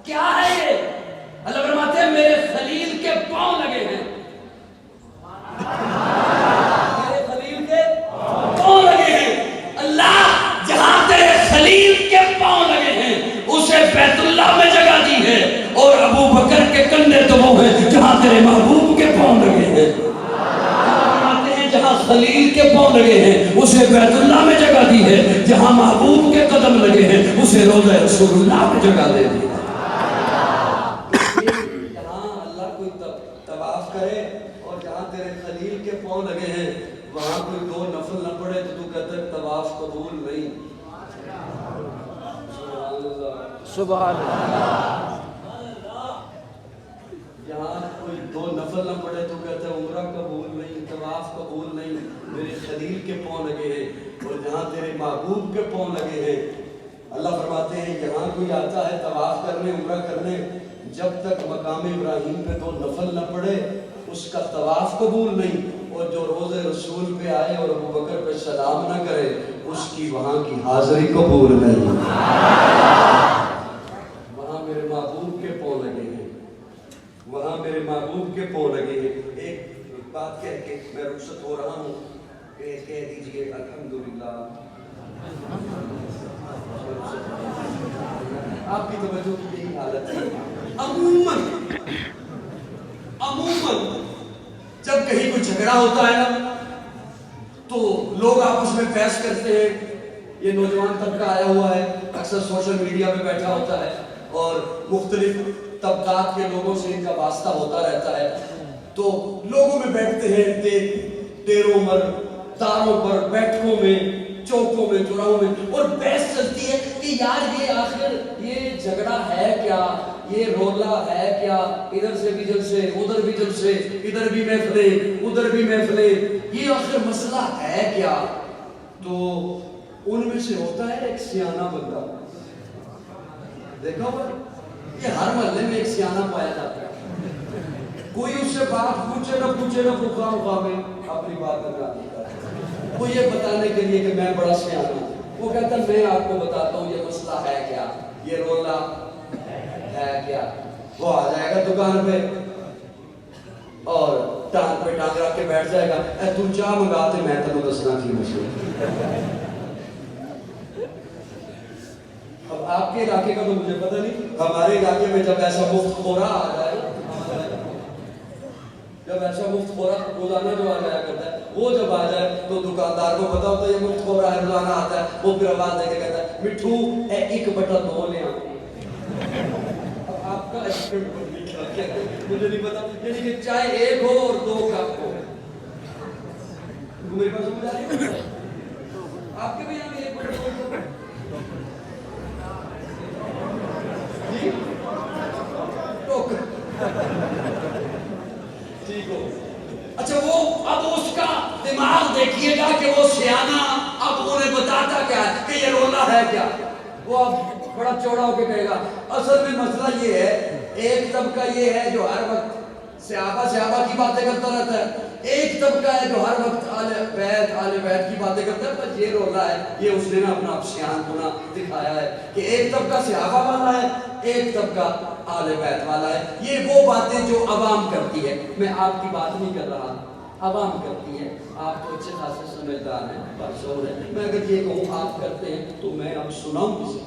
کیا ہے یہ؟ اللہ فرماتے ہیں میرے خلیل کے پاؤں لگے ہیں، میرے خلیل کے پاؤں لگے ہیں۔ اللہ جہاں تیرے خلیل کے پاؤں لگے ہیں اسے بیت اللہ میں جگہ دی ہے، اور ابو بکر کے کندھے تو وہ ہیں جہاں تیرے محبوب کے پاؤں لگے ہیں۔ جہاں خلیل کے پاؤں لگے ہیں اسے بیت اللہ میں جگہ دی ہے، جہاں محبوب کے قدم لگے ہیں اسے روضہ رسول اللہ میں جگہ دے دی ہے۔ کرے اور جہاں تیرے خلیل کے پاؤں لگے ہیں وہاں کوئی 2 نفل نہ پڑے تو کہتا ہے طواف قبول نہیں. سبحان اللہ. یہاں کوئی 2 نفل نہ پڑے تو کہتا ہے عمرہ قبول نہیں, طواف قبول نہیں. میرے خلیل کے پاؤں لگے ہیں اور جہاں تیرے محبوب کے پاؤں لگے ہیں. اللہ فرماتے ہیں یہاں کوئی آتا ہے طواف کرنے, عمرہ کرنے, جب تک مقام ابراہیم پہ 2 نفل نہ پڑے اس کا طواف قبول نہیں. اور جو روز رسول پہ آئے اور ابوبکر پہ سلام نہ کرے اس کی وہاں کی حاضری قبول نہیں. وہاں میرے محبوب کے پاؤں لگے ہیں, وہاں میرے محبوب کے پاؤں لگے ہیں. ایک بات کہہ کے میں رخصت ہو رہا ہوں کہ کہہ دیجئے الحمدللہ. آپ کی توجہ کی یہی حالت ہے. عموماً جب کہیں کوئی جھگڑا ہوتا ہے نا تو لوگ آپس میں بحث کرتے ہیں. یہ نوجوان طبقہ آیا ہوا ہے, اکثر سوشل میڈیا پہ بیٹھا ہوتا ہے اور مختلف طبقات کے لوگوں سے ان کا واسطہ ہوتا رہتا ہے. تو لوگوں میں بیٹھتے ہیں, ڈیروں پر, تاروں پر, بیٹھکوں میں, چوکوں میں, چوراہوں میں, اور بحث چلتی ہے کہ یار یہ آخر یہ جھگڑا ہے کیا, یہ رولا ہے کیا, ادھر سے بھی جلسے, ادھر بھی جلسے, ادھر بھی محفلیں, ادھر بھی محفلیں, یہ آخر مسئلہ ہے کیا. تو ان میں سے ہوتا ہے ایک سیانہ بندہ, دیکھا ہوا یہ ہر محلے میں ایک سیانہ پایا جاتا ہے. کوئی اس سے بات پوچھے نہ پوکھا میں اپنی بات بتا دیتا ہے. وہ یہ بتانے کے لیے کہ میں بڑا سیانہ ہوں, وہ کہتا ہے میں آپ کو بتاتا ہوں یہ مسئلہ ہے کیا, یہ رولا ہے کیا. وہ آ جائے گا دکان پہ اور ٹانگ پہ ٹانگ رکھ کے بیٹھ جائے گا, اے تو چاہ منگاتے میں تنوں دسنا کی مجھے. اب آپ کے علاقے کا تو مجھے پتہ نہیں, ہمارے علاقے میں جب ایسا مفت خورا آ جائے, جب ایسا مفت خورا روزانہ جو آ جایا کرتا ہے, وہ جب آ جائے تو دکاندار کو پتا ہوتا ہے یہ مفت خورا ہے, روزانہ آتا ہے, وہ پھر آواز دے کے کہتا ہے مٹھو اے 1/2 لے آ. اب آپ کا مجھے نہیں پتا, یعنی کہ چائے 1 ہو اور 2 کپ ہو. میرے پاس سمجھ آ رہی ہے آپ کے بھی یہاں 1/2 ٹھیک ہو. اچھا وہ اب اس کا دماغ دیکھیے گا کہ وہ سیانہ اب انہیں بتاتا کیا ہے کہ یہ رولا ہے کیا. وہ اب بڑا چوڑا ہو کے کہے گا اصل میں مسئلہ یہ ہے, ایک طبقہ یہ ہے جو ہر وقت صحابہ کی باتیں کرتا رہتا ہے, ایک طبقہ ہے جو ہر وقت آل بیت کی باتیں کرتا ہے. بس یہ رولا ہے, یہ اس نے نا اپنا سیان ہونا دکھایا ہے کہ ایک طبقہ صحابہ والا ہے, ایک طبقہ آل بیت والا ہے. یہ وہ باتیں جو عوام کرتی ہے, میں آپ کی بات نہیں کر رہا, عوام کرتی ہے. آپ تو اچھے خاصے سمجھدار ہیں, باشعور ہیں. میں اگر یہ کہوں آپ کرتے ہیں تو میں اب سناؤں کسی.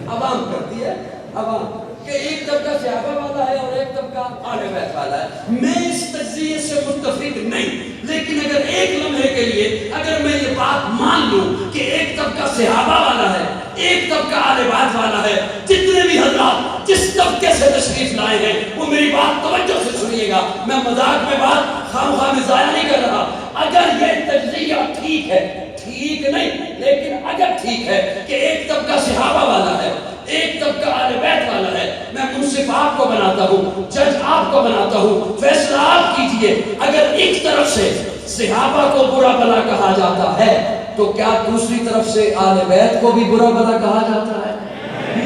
عوام کرتی ہے, عوام کہ ایک طبقہ صحابہ والا ہے اور ایک طبقہ آل بیت والا ہے. میں اس تجزیے سے متفق نہیں, لیکن اگر ایک لمحے کے لیے اگر میں یہ بات مان لوں کہ ایک طبقہ صحابہ والا ہے, ایک طبقہ آل بیت والا ہے, جتنے بھی حضرات جس طبقے سے تشریف لائے ہیں وہ میری بات توجہ سے سنیے گا, میں مذاق میں بات خواہ میں ضائع نہیں کر رہا. اگر یہ تجزیہ ٹھیک ہے, ٹھیک نہیں لیکن اگر ٹھیک ہے کہ ایک طبقہ صحابہ والا ہے, ایک طبقہ آل بیت والا ہے, میں منصف آپ کو بناتا ہوں, جج آپ کو بناتا ہوں, فیصلہ آپ کیجئے. اگر ایک طرف سے صحابہ کو برا بلا کہا جاتا ہے تو کیا دوسری طرف سے آل بیت کو بھی برا بلا کہا جاتا ہے؟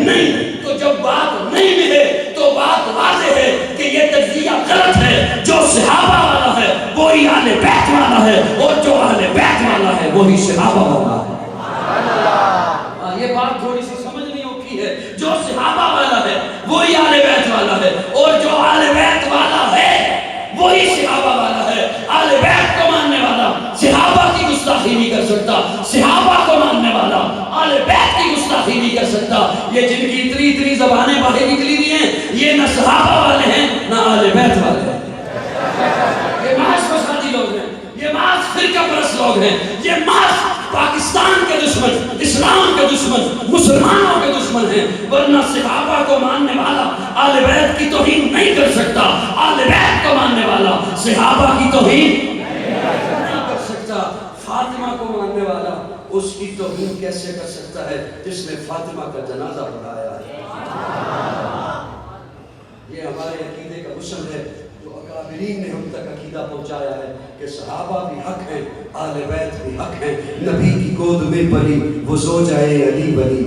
نہیں. تو جب بات نہیں ملے تو بات واضح ہے کہ یہ تجزیہ غلط ہے. جو صحابہ والا ہے وہی آل بیت والا ہے, اور جو آل بیت والا ہے وہی صحابہ والا ہے. یہ بات تھوڑی سی سمجھنی ہوتی ہے. جو صحابہ والا ہے وہی آل بیت والا ہے, اور جو آل بیت والا ہے وہی صحابہ والا ہے. آل بیت کو ماننے والا صحابہ کی گستاخی نہیں کر سکتا, صحابہ کو ماننے والا آل بیت کی گستاخی نہیں کر سکتا. یہ جن کی اتنی زبانیں باہر نکلی ہوئی ہیں یہ نہ صحابہ والے ہیں نہ آل بیت والے ہیں. یہ محض فسادی لوگ ہیں, یہ محض فرقہ پرست لوگ ہیں، یہ محض پاکستان کے دشمن، اسلام کے دشمن، مسلمانوں کے دشمن ہیں، ورنہ صحابہ کو ماننے والا آل بیت کی توہین نہیں کر سکتا، آل بیت کو ماننے والا صحابہ کی توہین نہیں کر سکتا۔ فاطمہ کو ماننے والا اس کی توہین کیسے کر سکتا ہے جس نے فاطمہ کا جنازہ پڑھایا ہے؟ یہ ہمارے عقیدے کا حسن ہے جو اکابرین نے ہم تک عقیدہ پہنچایا ہے کہ صحابہ بھی حق ہیں، آل بیت بھی حق ہیں، نبی کی گود میں پلی وہ زوجائے علی ولی،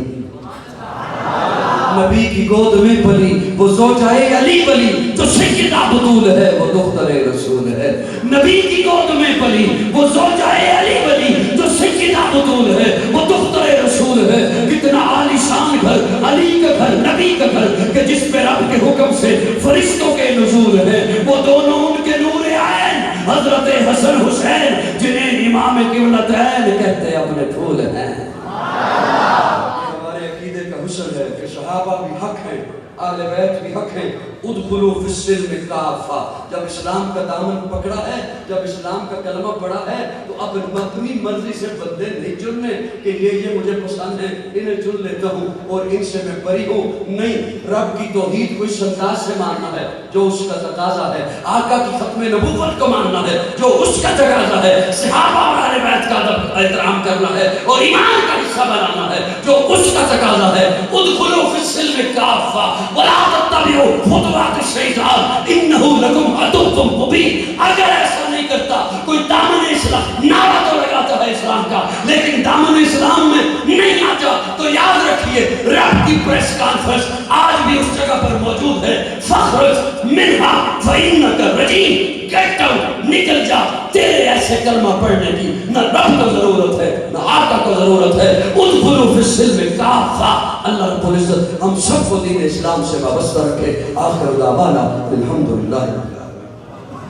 نبی کی گود میں پلی وہ زوجائے علی ولی، جو سیدہ بطول ہے وہ دختر رسول ہے، نبی کی گود میں پلی وہ زوجائے علی ولی، جو سیدہ بطول ہے وہ دختر رسول ہے۔ کتنا عالی شان گھر، علی کا گھر، نبی کا گھر کہ جس پہ رب کے حکم سے فرشتوں کے نزول ہیں، وہ دونوں ان کے نور عین حضرت حسن حسین جنہیں امام قبلتین کہتے اپنے پھول ہیں۔ ہمارے عقیدے کا حسن ہے کہ صحابہ بھی حق ہیں، آل بیت بھی حق ہیں۔ ادخلوا فی السلم کافہ، جب اسلام کا دامن پکڑا ہے، جب اسلام کا کلمہ پڑھا ہے تو اب اپنی مرضی سے بندے نہیں چننے کہ یہ مجھے پسند ہے انہیں چن لیتا ہوں اور ان سے میں بری ہوں، نہیں، رب کی توحید کو اس انداز سے ماننا ہے جو اس کا تقاضا ہے، آقا کی ختم نبوت کو ماننا ہے جو اس کا تقاضا ہے، صحابہ اور اہل بیت کا ادب احترام کرنا ہے اور ایمان کا حصہ بنانا ہے جو اس کا تقاضا ہے۔ ادخلوا فی السلم کافہ ولا تتبعوا خطوات الشیطان انہ لکم عدو مبین۔ اگر ایسا نہیں کرتا، کوئی دامن اسلام نعرہ تو لگاتا ہے اسلام کا لیکن دامن اسلام میں نہیں آتا، تو یاد رکھیے رب کی پریس کانفرنس آج بھی اس جگہ پر موجود ہے، فخرج منہا فإنک رجیم، گیٹ آؤٹ، نکل جا، تیرے ایسے کلمہ پڑھنے کی نہ رب کو ضرورت ہے نہ آقا کو ضرورت ہے۔ ادخلوا فی السلم کافہ۔ اللہ رب العزت ہم سب کو دین اسلام سے وابستہ رکھے۔ آخر دعوانا الحمدللہ۔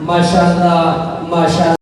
ماشاءاللہ ماشاءاللہ۔